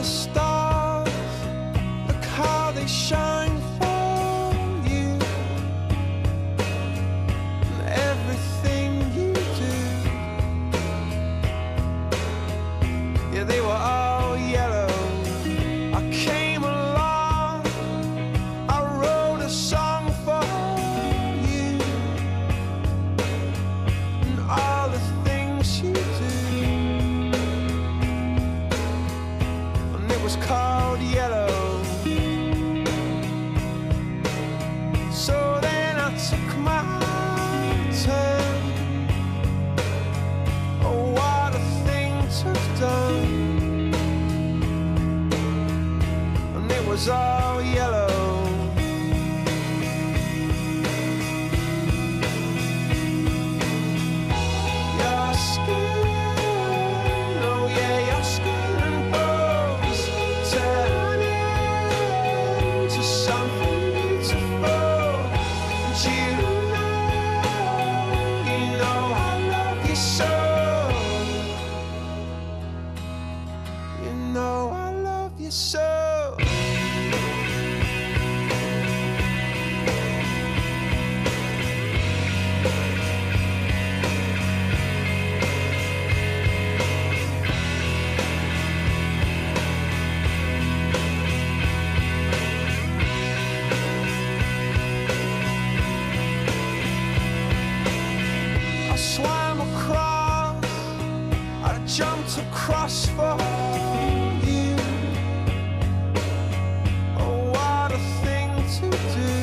the stars, look how they shine for you, and everything you do. Yeah, they were all yellow. I came along, I wrote a song for you, and all the things you do. And it was called Yellow. So then I took my turn. Oh, what a thing to have done. And it was all yellow. Your skin, oh yeah, your skin and bones turn into something beautiful. And you know I love you so. You know I love you so. I swam across, I jumped across for you. Oh, what a thing to do.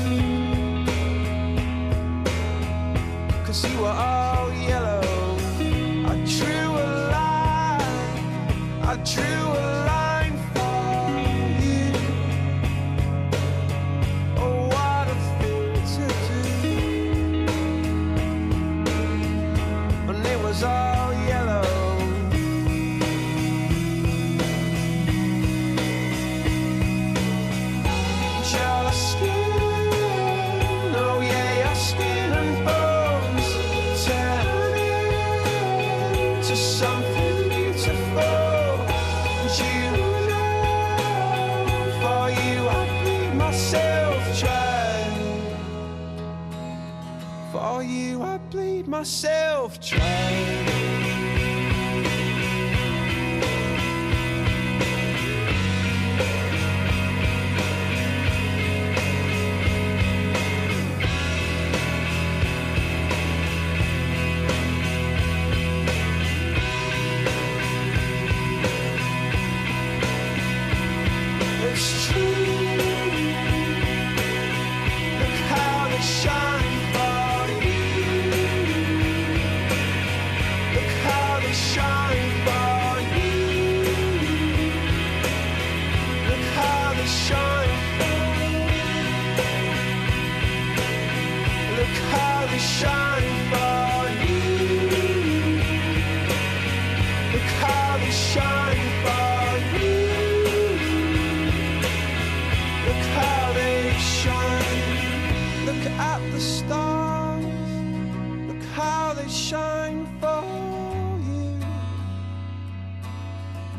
'Cause you were all yellow. I drew a line, I drew a line for you. Oh, what a thing to do. And it was all yellow. Your skin, oh yeah, your skin and bones turn into something beautiful. And you know, for you I bleed myself dry. For you I bleed myself dry. It's true. Look how they shine for you. Look how they shine for you. Look how they shine for you. Look how they shine for you. Look how they shine for you. Look how they shine. Look at the stars. Look how they shine for